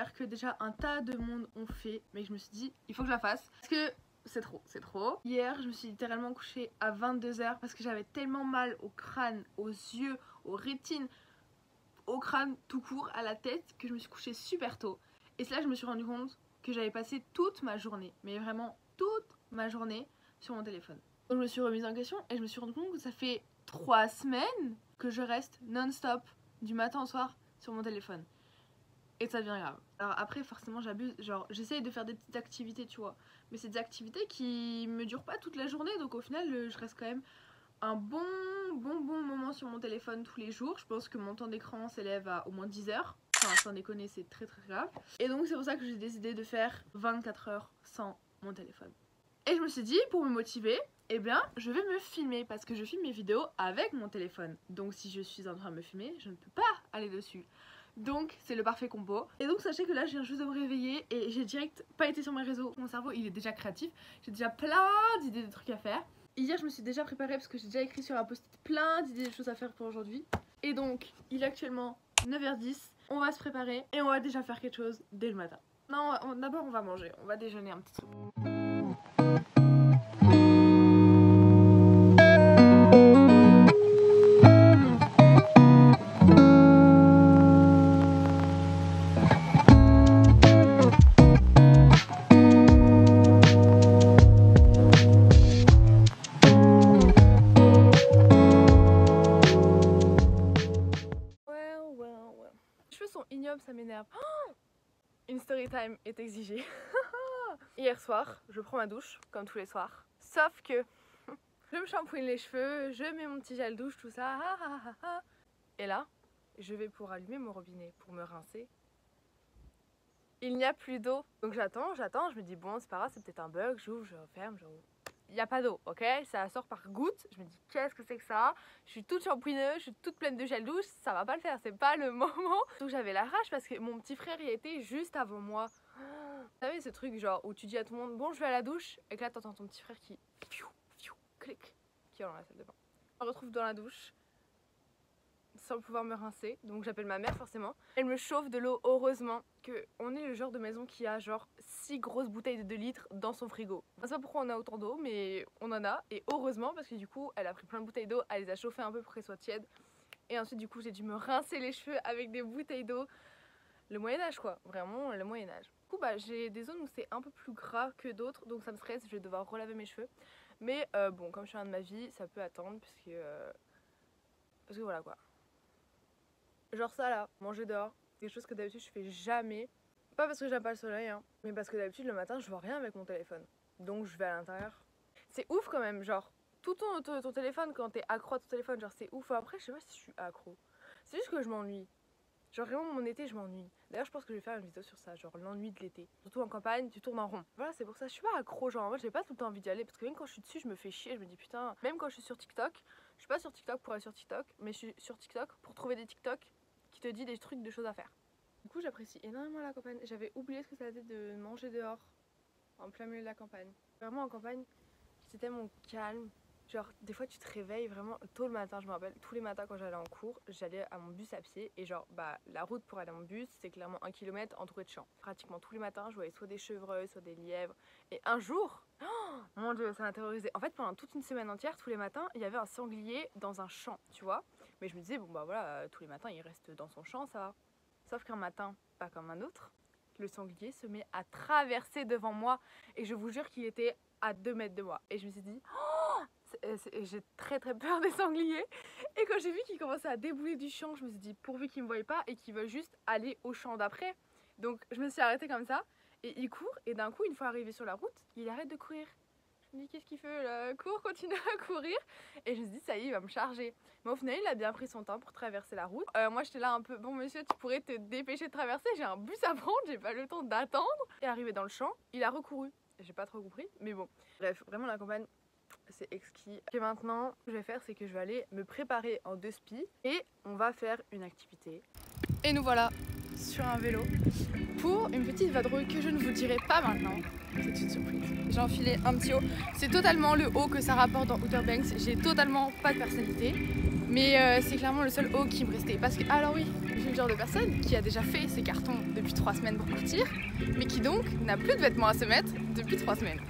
hier que déjà un tas de monde ont fait, mais je me suis dit il faut que je la fasse parce que c'est trop. Hier je me suis littéralement couchée à 22h parce que j'avais tellement mal au crâne, aux yeux, aux rétines, au crâne tout court, à la tête, que je me suis couchée super tôt. Et c'est là que je me suis rendu compte que j'avais passé toute ma journée, mais vraiment toute ma journée sur mon téléphone. Donc je me suis remise en question et je me suis rendu compte que ça fait 3 semaines que je reste non-stop du matin au soir sur mon téléphone. Et ça devient grave. Alors après forcément j'abuse, genre j'essaye de faire des petites activités tu vois. Mais c'est des activités qui me durent pas toute la journée, donc au final je reste quand même un bon moment sur mon téléphone tous les jours. Je pense que mon temps d'écran s'élève à au moins 10 heures. Enfin sans déconner c'est très grave. Et donc c'est pour ça que j'ai décidé de faire 24 heures sans mon téléphone. Et je me suis dit pour me motiver, eh bien je vais me filmer parce que je filme mes vidéos avec mon téléphone. Donc si je suis en train de me filmer, je ne peux pas aller dessus. Donc c'est le parfait combo. Et donc sachez que là je viens juste de me réveiller et j'ai direct pas été sur mes réseaux. Mon cerveau il est déjà créatif, j'ai déjà plein d'idées de trucs à faire. Hier je me suis déjà préparée parce que j'ai déjà écrit sur un post-it plein d'idées de choses à faire pour aujourd'hui. Et donc il est actuellement 9h10, on va se préparer et on va déjà faire quelque chose dès le matin. Non d'abord on va manger, on va déjeuner un petit truc. Ça m'énerve. Oh, une story time est exigée. Hier soir, je prends ma douche, comme tous les soirs. Sauf que je me shampooine les cheveux, je mets mon petit gel douche, tout ça. Et là, je vais pour allumer mon robinet, pour me rincer. Il n'y a plus d'eau. Donc j'attends, je me dis bon, c'est pas grave, c'est peut-être un bug. J'ouvre, je referme, j'ouvre. Il n'y a pas d'eau, ok? Ça sort par gouttes. Je me dis qu'est-ce que c'est que ça? Je suis toute shampooineuse, je suis toute pleine de gel douche, ça va pas le faire, c'est pas le moment. Donc j'avais la rage parce que mon petit frère y était juste avant moi. Vous savez ce truc genre où tu dis à tout le monde bon je vais à la douche et que là t'entends ton petit frère qui clic qui est dans la salle de bain. Je me retrouve dans la douche sans pouvoir me rincer, donc j'appelle ma mère forcément. Elle me chauffe de l'eau, heureusement qu'on est le genre de maison qui a genre 6 grosses bouteilles de 2 litres dans son frigo. Je sais pas pourquoi on a autant d'eau, mais on en a, et heureusement parce que du coup elle a pris plein de bouteilles d'eau, elle les a chauffées un peu pour qu'elles soient tièdes. Et ensuite du coup j'ai dû me rincer les cheveux avec des bouteilles d'eau. Le Moyen-Âge quoi, vraiment le Moyen-Âge. Du coup bah j'ai des zones où c'est un peu plus gras que d'autres, donc ça me stresse, je vais devoir relaver mes cheveux. Mais bon, comme je suis un de ma vie, ça peut attendre parce que voilà quoi. Genre ça là, manger dehors, quelque chose que d'habitude je fais jamais. Pas parce que j'aime pas le soleil, hein, mais parce que d'habitude le matin je vois rien avec mon téléphone. Donc je vais à l'intérieur. C'est ouf quand même, genre tout ton téléphone quand t'es accro à ton téléphone, genre c'est ouf. Après je sais pas si je suis accro. C'est juste que je m'ennuie. Genre vraiment mon été je m'ennuie. D'ailleurs je pense que je vais faire une vidéo sur ça, genre l'ennui de l'été. Surtout en campagne, tu tournes en rond. Voilà c'est pour ça, je suis pas accro, genre moi j'ai pas tout le temps envie d'y aller. Parce que même quand je suis dessus je me fais chier, je me dis putain. Même quand je suis sur TikTok, je suis pas sur TikTok pour aller sur TikTok, mais je suis sur TikTok pour trouver des TikTok qui te dit des trucs de choses à faire. Du coup j'apprécie énormément la campagne. J'avais oublié ce que ça faisait de manger dehors en plein milieu de la campagne. Vraiment en campagne c'est tellement calme. Genre des fois tu te réveilles vraiment tôt le matin, je me rappelle, tous les matins quand j'allais en cours, j'allais à mon bus à pied et genre bah la route pour aller à mon bus c'est clairement 1 km entouré de champs. Pratiquement tous les matins je voyais soit des chevreuils, soit des lièvres. Et un jour, oh mon dieu ça m'a terrorisée. En fait pendant toute une semaine entière, tous les matins il y avait un sanglier dans un champ, tu vois. Mais je me disais bon bah voilà, tous les matins il reste dans son champ, ça va. Sauf qu'un matin, pas comme un autre, le sanglier se met à traverser devant moi et je vous jure qu'il était à 2 mètres de moi. Et je me suis dit oh, j'ai très peur des sangliers. Et quand j'ai vu qu'il commençait à débouler du champ, je me suis dit pourvu qu'il me voie pas et qu'il veut juste aller au champ d'après. Donc je me suis arrêtée comme ça et il court et d'un coup une fois arrivé sur la route, il arrête de courir. Je me dis qu'est-ce qu'il fait là? Cours, continue à courir. Et je me dis ça y est il va me charger. Mais au final il a bien pris son temps pour traverser la route. Moi j'étais là un peu bon monsieur tu pourrais te dépêcher de traverser, j'ai un bus à prendre, j'ai pas le temps d'attendre. Et arrivé dans le champ, il a recouru. J'ai pas trop compris mais bon. Bref vraiment la campagne c'est exquis. Et maintenant ce que je vais faire c'est que je vais aller me préparer en 2 spi et on va faire une activité. Et nous voilà sur un vélo pour une petite vadrouille que je ne vous dirai pas maintenant. C'est une surprise. J'ai enfilé un petit haut. C'est totalement le haut que ça rapporte dans Outer Banks. J'ai totalement pas de personnalité. Mais c'est clairement le seul haut qui me restait. Parce que, alors oui, je suis le genre de personne qui a déjà fait ses cartons depuis 3 semaines pour partir, mais qui donc n'a plus de vêtements à se mettre depuis 3 semaines.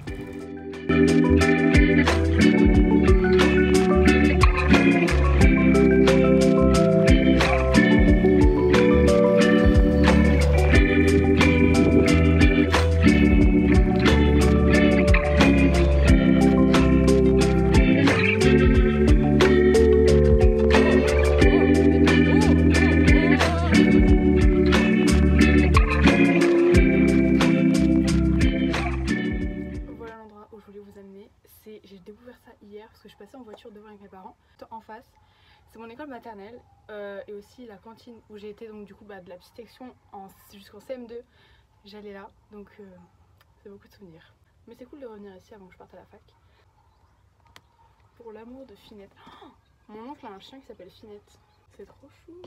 J'ai découvert ça hier parce que je passais en voiture devant avec mes parents. En face, c'est mon école maternelle et aussi la cantine où j'ai été, donc du coup de la petite section jusqu'en CM2. J'allais là, donc c'est beaucoup de souvenirs. Mais c'est cool de revenir ici avant que je parte à la fac. Pour l'amour de Finette. Oh, mon oncle a un chien qui s'appelle Finette. C'est trop chou.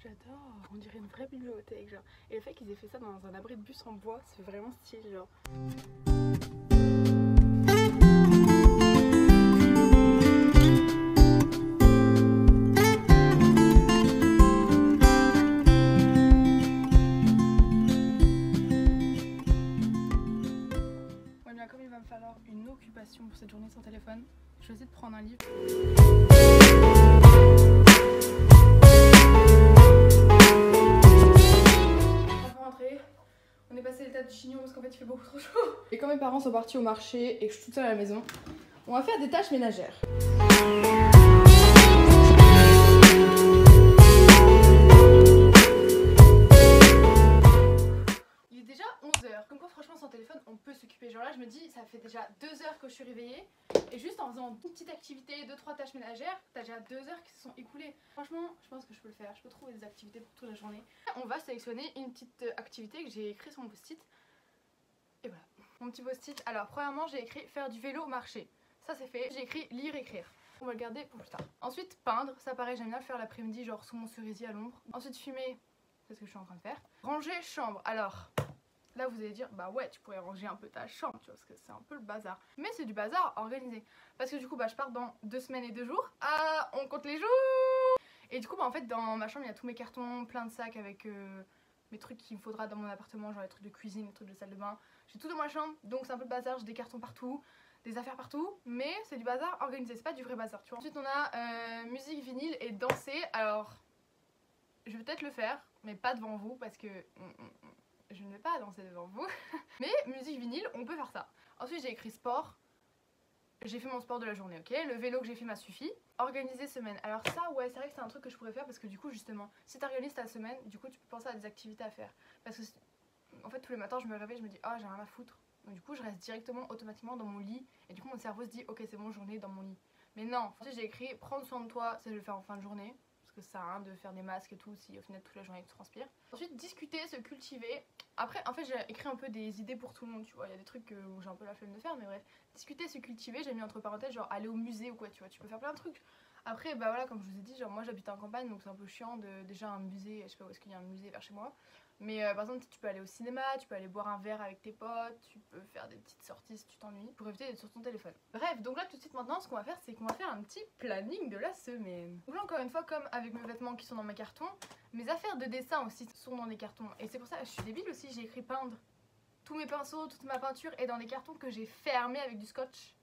J'adore. On dirait une vraie bibliothèque genre. Et le fait qu'ils aient fait ça dans un abri de bus en bois, c'est vraiment stylé genre. Comme il va me falloir une occupation pour cette journée sans téléphone, je vais essayer de prendre un livre. On va rentrer. On est passé l'étape du chignon parce qu'en fait il fait beaucoup trop chaud. Et quand mes parents sont partis au marché et que je suis toute seule à la maison, on va faire des tâches ménagères. Comme quoi franchement sans téléphone on peut s'occuper. Genre là je me dis ça fait déjà 2 heures que je suis réveillée et juste en faisant une petite activité, 2-3 tâches ménagères, t'as déjà 2 heures qui se sont écoulées. Franchement je pense que je peux le faire, je peux trouver des activités pour toute la journée. On va sélectionner une petite activité que j'ai écrite sur mon post-it. Et voilà, mon petit post-it. Alors premièrement j'ai écrit faire du vélo marcher. Ça c'est fait. J'ai écrit lire écrire. On va le garder pour plus tard. Ensuite peindre, ça pareil j'aime bien le faire l'après-midi genre sous mon cerisier à l'ombre. Ensuite fumer, c'est ce que je suis en train de faire. Ranger chambre, alors... Là vous allez dire bah ouais tu pourrais ranger un peu ta chambre tu vois parce que c'est un peu le bazar. Mais c'est du bazar organisé. Parce que du coup je pars dans 2 semaines et 2 jours. Ah on compte les jours. Et du coup en fait dans ma chambre il y a tous mes cartons, plein de sacs avec mes trucs qu'il me faudra dans mon appartement, genre les trucs de cuisine, les trucs de salle de bain. J'ai tout dans ma chambre donc c'est un peu le bazar, j'ai des cartons partout, des affaires partout. Mais c'est du bazar organisé, c'est pas du vrai bazar tu vois. Ensuite on a musique vinyle et danser. Alors je vais peut-être le faire mais pas devant vous parce que... je ne vais pas danser devant vous. Mais musique vinyle, on peut faire ça. Ensuite j'ai écrit sport. J'ai fait mon sport de la journée, ok. Le vélo que j'ai fait m'a suffi. Organiser semaine. Alors ça, ouais, c'est vrai que c'est un truc que je pourrais faire parce que du coup, justement, si tu organises ta semaine, du coup, tu peux penser à des activités à faire. Parce que, en fait, tous les matins, je me réveille, je me dis, ah, j'ai rien à foutre. Donc du coup, je reste directement, automatiquement dans mon lit. Et du coup, mon cerveau se dit, ok, c'est bon, journée dans mon lit. Mais non. Ensuite, j'ai écrit prendre soin de toi, ça je vais le faire en fin de journée. Parce que ça sert à rien de faire des masques et tout si au final toute la journée tu transpires. Ensuite discuter, se cultiver. Après en fait j'ai écrit un peu des idées pour tout le monde tu vois. Il y a des trucs où j'ai un peu la flemme de faire mais bref. Discuter, se cultiver, j'ai mis entre parenthèses genre aller au musée ou quoi tu vois. Tu peux faire plein de trucs. Après bah voilà comme je vous ai dit genre moi j'habite en campagne donc c'est un peu chiant de déjà un musée. Je sais pas où est-ce qu'il y a un musée vers chez moi. Mais par exemple tu peux aller au cinéma, tu peux aller boire un verre avec tes potes, tu peux faire des petites sorties si tu t'ennuies pour éviter d'être sur ton téléphone. Bref, donc là tout de suite maintenant ce qu'on va faire c'est qu'on va faire un petit planning de la semaine. Donc là encore une fois comme avec mes vêtements qui sont dans mes cartons, mes affaires de dessin aussi sont dans des cartons. Et c'est pour ça que je suis débile aussi, j'ai écrit peindre. Tous mes pinceaux, toute ma peinture est dans des cartons que j'ai fermés avec du scotch.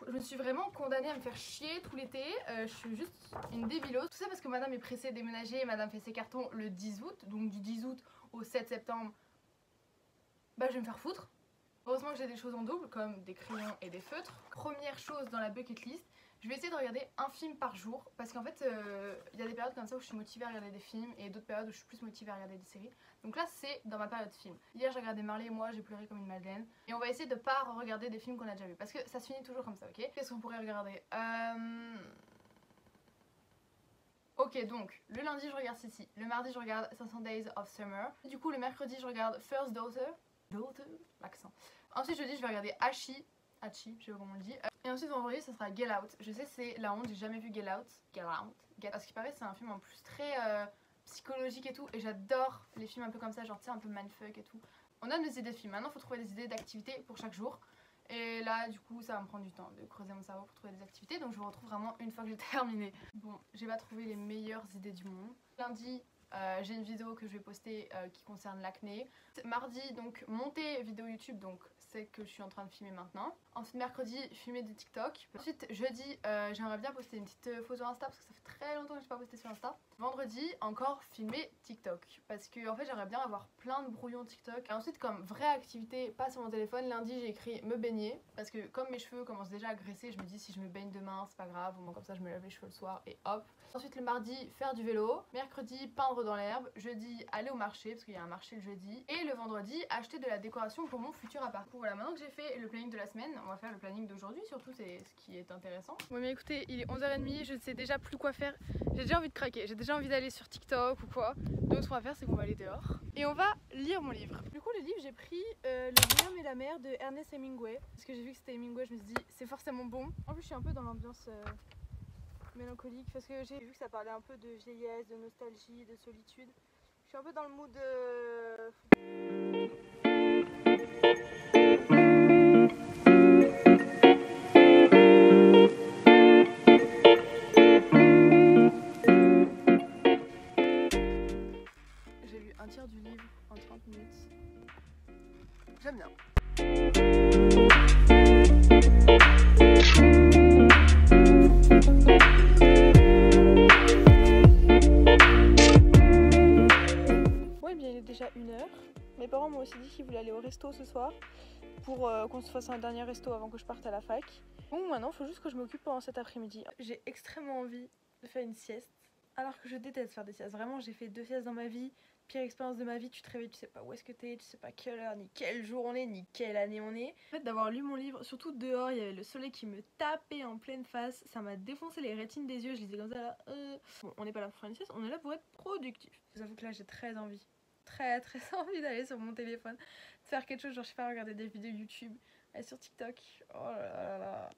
Je me suis vraiment condamnée à me faire chier tout l'été, je suis juste une débilose. Tout ça parce que madame est pressée de déménager, madame fait ses cartons le 10 août, donc du 10 août au 7 septembre, bah je vais me faire foutre. Heureusement que j'ai des choses en double comme des crayons et des feutres. Première chose dans la bucket list, je vais essayer de regarder un film par jour parce qu'en fait il y a des périodes comme ça où je suis motivée à regarder des films et d'autres périodes où je suis plus motivée à regarder des séries. Donc là c'est dans ma période film. Hier j'ai regardé Marley et moi, j'ai pleuré comme une madeleine. Et on va essayer de pas regarder des films qu'on a déjà vus parce que ça se finit toujours comme ça, ok? Qu'est-ce qu'on pourrait regarder Ok donc le lundi je regarde Sissi, le mardi je regarde 500 Days of Summer. Du coup le mercredi je regarde First Daughter, l'accent. Ensuite jeudi je vais regarder Hachi, je sais pas comment on le dit. Et ensuite vendredi ça sera Get Out. Je sais c'est la honte, j'ai jamais vu Get Out. À ce qui paraît c'est un film en plus très psychologique et tout. Et j'adore les films un peu comme ça, genre tu sais un peu mindfuck et tout. On a des idées de films, maintenant il faut trouver des idées d'activités pour chaque jour. Et là du coup ça va me prendre du temps de creuser mon cerveau pour trouver des activités, donc je vous retrouve vraiment une fois que j'ai terminé. Bon, j'ai pas trouvé les meilleures idées du monde. Lundi j'ai une vidéo que je vais poster qui concerne l'acné. Mardi donc monter vidéo YouTube, donc c'est que je suis en train de filmer maintenant. Ensuite mercredi filmer du TikTok. Ensuite jeudi j'aimerais bien poster une petite photo Insta parce que ça fait très longtemps que je n'ai pas posté sur Insta. Vendredi encore filmer TikTok parce que en fait j'aimerais bien avoir plein de brouillons TikTok. Et ensuite comme vraie activité pas sur mon téléphone, lundi j'ai écrit me baigner parce que comme mes cheveux commencent déjà à graisser, je me dis si je me baigne demain c'est pas grave, au moins comme ça je me lave les cheveux le soir et hop. Ensuite le mardi faire du vélo, mercredi peindre dans l'herbe, jeudi aller au marché parce qu'il y a un marché le jeudi et le vendredi acheter de la décoration pour mon futur appart. Voilà, maintenant que j'ai fait le planning de la semaine, on va faire le planning d'aujourd'hui, surtout c'est ce qui est intéressant. Bon mais écoutez, il est 11h30, je ne sais déjà plus quoi faire, j'ai déjà envie de craquer, j'ai déjà envie d'aller sur TikTok ou quoi. Donc ce qu'on va faire c'est qu'on va aller dehors et on va lire mon livre. Du coup le livre j'ai pris Le bonhomme et la mer de Ernest Hemingway parce que j'ai vu que c'était Hemingway, je me suis dit c'est forcément bon. En plus je suis un peu dans l'ambiance mélancolique parce que j'ai vu que ça parlait un peu de vieillesse, de nostalgie, de solitude. Je suis un peu dans le mood J'ai lu un tiers du livre en 30 minutes. J'aime bien. Ouais, bien il est déjà 1h. Mes parents m'ont aussi dit qu'ils voulaient aller au resto ce soir pour qu'on se fasse un dernier resto avant que je parte à la fac. Bon, maintenant il faut juste que je m'occupe pendant cet après-midi. J'ai extrêmement envie de faire une sieste alors que je déteste faire des siestes. Vraiment, j'ai fait 2 siestes dans ma vie. Pire expérience de ma vie, tu te réveilles, tu sais pas où est-ce que t'es, tu sais pas quelle heure, ni quel jour on est, ni quelle année on est. En fait, d'avoir lu mon livre, surtout dehors, il y avait le soleil qui me tapait en pleine face, ça m'a défoncé les rétines des yeux, je lisais comme ça là. Bon, on n'est pas là pour faire une sieste, on est là pour être productif. J'avoue que là, j'ai très envie envie d'aller sur mon téléphone, de faire quelque chose, genre je sais pas, regarder des vidéos YouTube, aller sur TikTok. Oh là là là.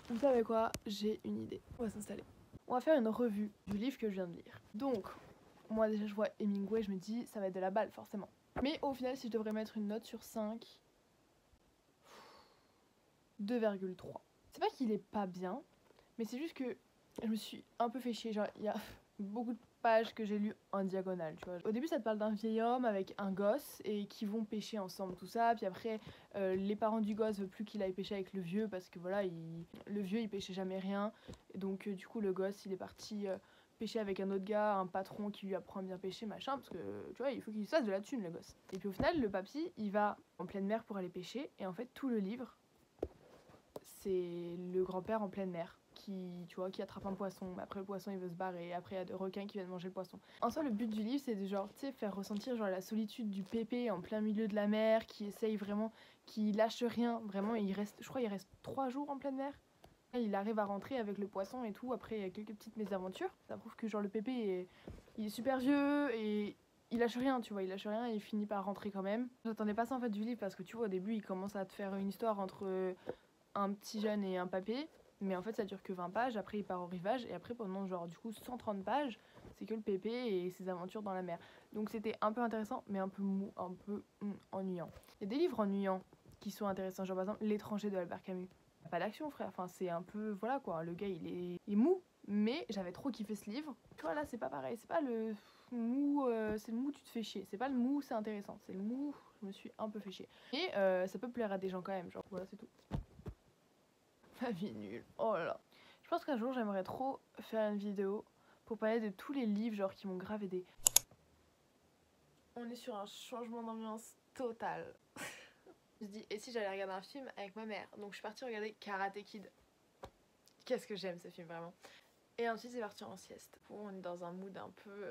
Vous savez quoi? J'ai une idée. On va s'installer. On va faire une revue du livre que je viens de lire. Donc, moi déjà je vois Hemingway, je me dis ça va être de la balle forcément. Mais au final si je devrais mettre une note sur 5, 2,3. C'est pas qu'il est pas bien, mais c'est juste que je me suis un peu fait chier. Genre il y a beaucoup de pages que j'ai lues en diagonale, tu vois. Au début ça te parle d'un vieil homme avec un gosse et qui vont pêcher ensemble tout ça. Puis après les parents du gosse veulent plus qu'il aille pêcher avec le vieux parce que voilà, le vieux il pêchait jamais rien. Et donc du coup le gosse il est parti pêcher avec un autre gars, un patron qui lui apprend à bien pêcher, machin, parce que tu vois, il faut qu'il se fasse de la thune, le gosse. Et puis au final, le papy, il va en pleine mer pour aller pêcher, et en fait, tout le livre, c'est le grand-père en pleine mer qui, tu vois, qui attrape un poisson. Après, le poisson, il veut se barrer, après, il y a des requins qui viennent manger le poisson. En soi, le but du livre, c'est de genre, tu sais, faire ressentir genre la solitude du pépé en plein milieu de la mer, qui essaye vraiment, qui lâche rien, vraiment, et je crois, il reste 3 jours en pleine mer. Il arrive à rentrer avec le poisson et tout, après il y a quelques petites mésaventures. Ça prouve que genre le pépé il est super vieux et il lâche rien, tu vois, il lâche rien et il finit par rentrer quand même. J'attendais pas ça en fait du livre parce que tu vois au début il commence à te faire une histoire entre un petit jeune et un papé, mais en fait ça dure que 20 pages, après il part au rivage et après pendant genre du coup 130 pages, c'est que le pépé et ses aventures dans la mer. Donc c'était un peu intéressant mais un peu mou, un peu ennuyant. Il y a des livres ennuyants qui sont intéressants, genre par exemple L'étranger de Albert Camus. Pas d'action frère, enfin c'est un peu, voilà quoi, le gars il est mou, mais j'avais trop kiffé ce livre. Tu vois là c'est pas pareil, c'est pas le mou, c'est le mou tu te fais chier, c'est pas le mou c'est intéressant, c'est le mou je me suis un peu fait chier. Et ça peut plaire à des gens quand même, genre voilà c'est tout. Ma vie nulle, oh là là. Je pense qu'un jour j'aimerais trop faire une vidéo pour parler de tous les livres genre qui m'ont grave aidé. On est sur un changement d'ambiance total. Je me dis, et si j'allais regarder un film avec ma mère? Donc je suis partie regarder Karate Kid. Qu'est-ce que j'aime ce film vraiment. Et ensuite c'est parti en sieste. On est dans un mood un peu...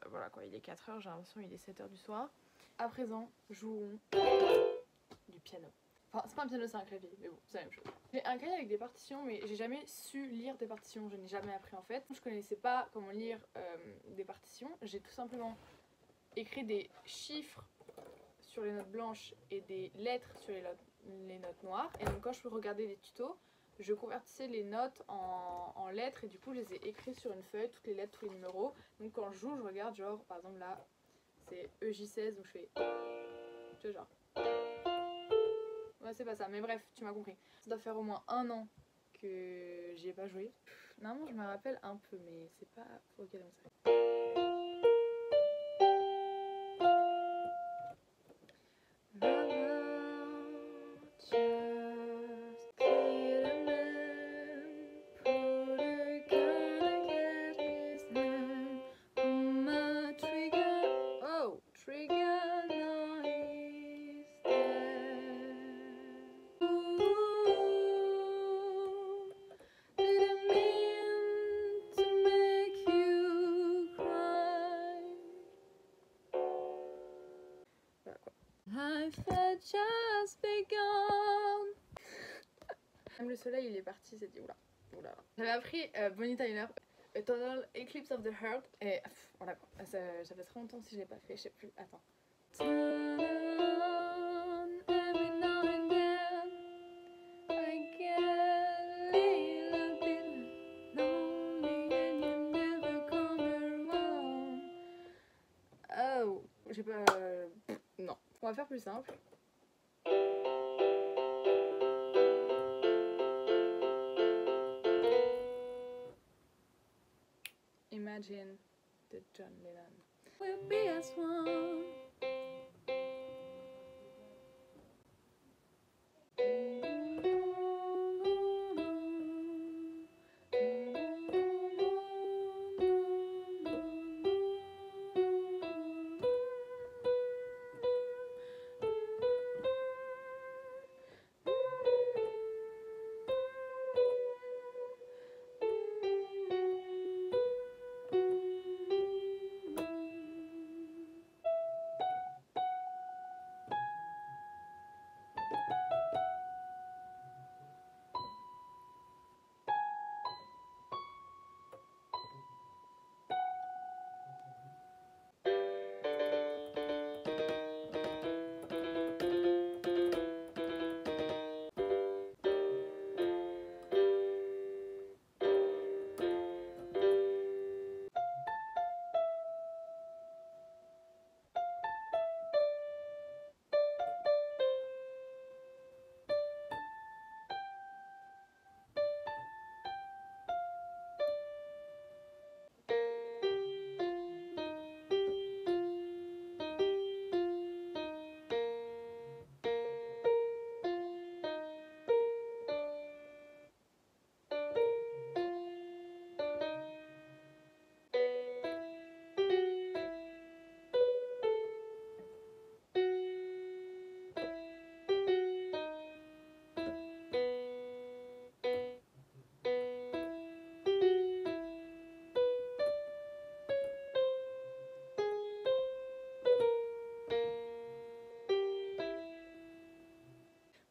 voilà quoi, il est 4h, j'ai l'impression il est 7h du soir. À présent, jouons du piano. Enfin c'est pas un piano, c'est un clavier, mais bon, c'est la même chose. J'ai un cahier avec des partitions, mais j'ai jamais su lire des partitions, je n'ai jamais appris en fait. Je connaissais pas comment lire des partitions, j'ai tout simplement écrit des chiffres sur les notes blanches et des lettres sur les notes noires. Et donc quand je regardais les tutos, je convertissais les notes en lettres et du coup je les ai écrites sur une feuille, toutes les lettres, tous les numéros. Donc quand je joue, je regarde genre par exemple là c'est EJ16 donc je fais, tu vois genre, Ouais, c'est pas ça, mais bref, tu m'as compris. Ça doit faire au moins 1 an que j'y ai pas joué. Normalement, je me rappelle un peu, mais c'est pas ok comme ça. Life had just begun. Même le soleil il est parti, c'est dit oula, oula. J'avais appris Bonnie Tyler, A Total Eclipse of the Heart, et voilà quoi. Ça fait très longtemps si je l'ai pas fait, je sais plus. Attends. Oh, j'ai pas. Non. On va faire plus simple. Imagine de John Lennon. We'll be as one.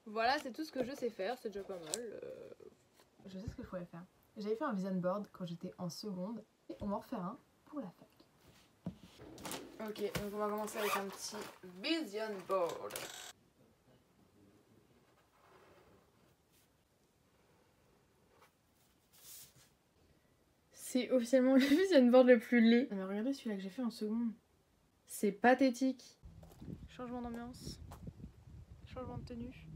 Voilà, c'est tout ce que je sais faire, c'est déjà pas mal. Je sais ce que je pourrais faire. J'avais fait un vision board quand j'étais en seconde et on va en refaire un pour la fac. Ok, donc on va commencer avec un petit vision board. C'est officiellement le vision board le plus laid. Mais regardez celui-là que j'ai fait en seconde. C'est pathétique. Changement d'ambiance. Changement de tenue.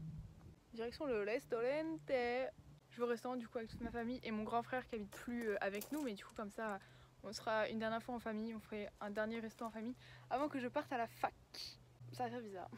Direction le restaurant. Je vais au restaurant du coup avec toute ma famille et mon grand frère qui habite plus avec nous, mais du coup comme ça on sera une dernière fois en famille, on ferait un dernier resto en famille avant que je parte à la fac. Ça va faire bizarre.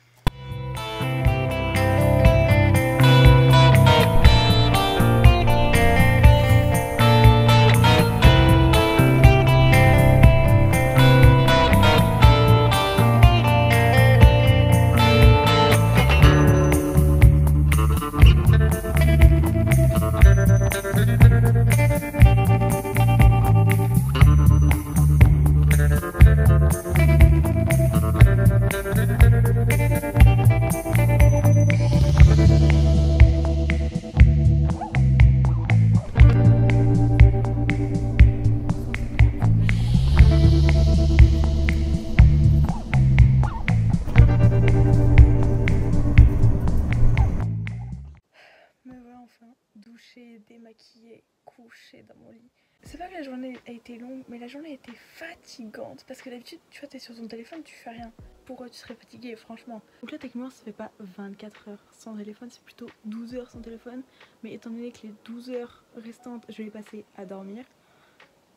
Me voilà enfin douchée, démaquillée, couchée dans mon lit. C'est pas que la journée a été longue, mais la journée a été fatigante. Parce que d'habitude, tu vois, t'es sur ton téléphone, tu fais rien. Pourquoi tu serais fatiguée, franchement? Donc là, techniquement, ça fait pas 24 heures sans téléphone, c'est plutôt 12 heures sans téléphone. Mais étant donné que les 12 heures restantes, je vais les passer à dormir,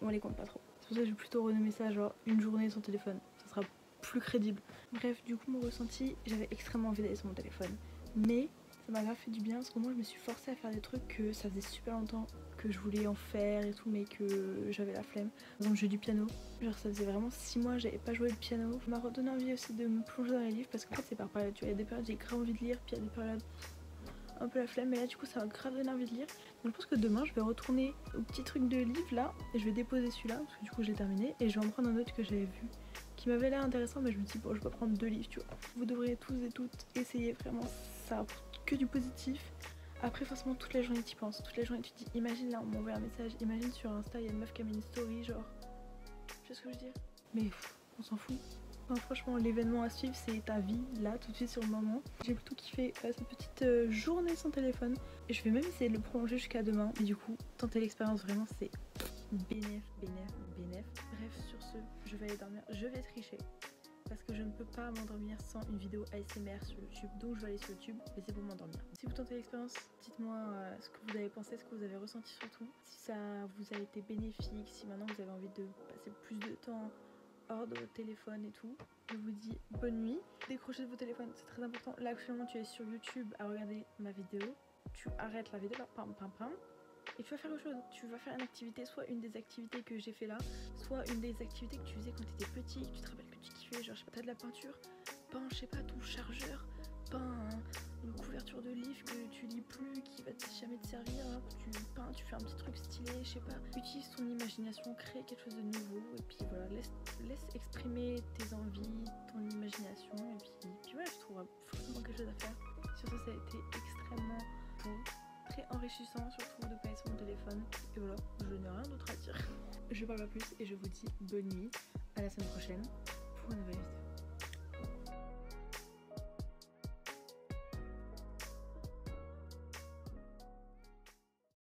on les compte pas trop. C'est pour ça que je vais plutôt renommer ça genre une journée sans téléphone. Ça sera plus crédible. Bref, du coup, mon ressenti, j'avais extrêmement envie d'aller sur mon téléphone. Mais ça m'a grave fait du bien parce qu'au moins je me suis forcée à faire des trucs que ça faisait super longtemps que je voulais en faire et tout, mais que j'avais la flemme. Par exemple, j'ai du piano. Genre, ça faisait vraiment 6 mois que j'avais pas joué de piano. Ça m'a redonné envie aussi de me plonger dans les livres parce qu'en fait, c'est par période. Tu vois, il y a des périodes j'ai grave envie de lire, puis il y a des périodes un peu la flemme, mais là du coup ça m'a grave donné envie de lire. Donc je pense que demain je vais retourner au petit truc de livre là et je vais déposer celui-là parce que du coup j'ai terminé et je vais en prendre un autre que j'avais vu qui m'avait l'air intéressant, mais je me dis bon, je vais pas prendre 2 livres, tu vois. Vous devriez tous et toutes essayer, vraiment, ça apporte que du positif. Après forcément toute la journée tu penses, toute la journée tu te dis imagine là on m'envoie un message, imagine sur Insta il y a une meuf qui a mis une story genre, tu vois ce que je veux dire, mais on s'en fout. Enfin, franchement, l'événement à suivre, c'est ta vie, là, tout de suite sur le moment. J'ai plutôt kiffé cette petite journée sans téléphone. Et je vais même essayer de le prolonger jusqu'à demain. Et du coup, tenter l'expérience, vraiment, c'est bénéf. Bref, sur ce, je vais aller dormir. Je vais tricher. Parce que je ne peux pas m'endormir sans une vidéo ASMR sur YouTube. Donc je vais aller sur YouTube, mais c'est pour m'endormir. Si vous tentez l'expérience, dites-moi ce que vous avez pensé, ce que vous avez ressenti surtout. Si ça vous a été bénéfique, si maintenant vous avez envie de passer plus de temps hors de votre téléphone et tout. Je vous dis bonne nuit. Décrochez de vos téléphones, c'est très important. Là actuellement tu es sur YouTube à regarder ma vidéo. Tu arrêtes la vidéo, pam pam pam. Et tu vas faire autre chose. Tu vas faire une activité, soit une des activités que j'ai fait là, soit une des activités que tu faisais quand tu étais petit, que tu te rappelles que tu kiffais, genre je sais pas, t'as de la peinture, peins, je sais pas, ton chargeur, peins une couverture de livre que tu lis plus, qui va jamais te servir, hein, que tu peins, tu fais un petit truc stylé, je sais pas. Utilise ton imagination, crée quelque chose de nouveau, et puis voilà, laisse exprimer tes envies, ton imagination, et puis voilà, je trouverai forcément quelque chose à faire. Sur ça, ça a été extrêmement beau, très enrichissant, surtout de pas être sur mon téléphone. Et voilà, je n'ai rien d'autre à dire. Je parle pas plus et je vous dis bonne nuit, à la semaine prochaine pour une nouvelle vidéo.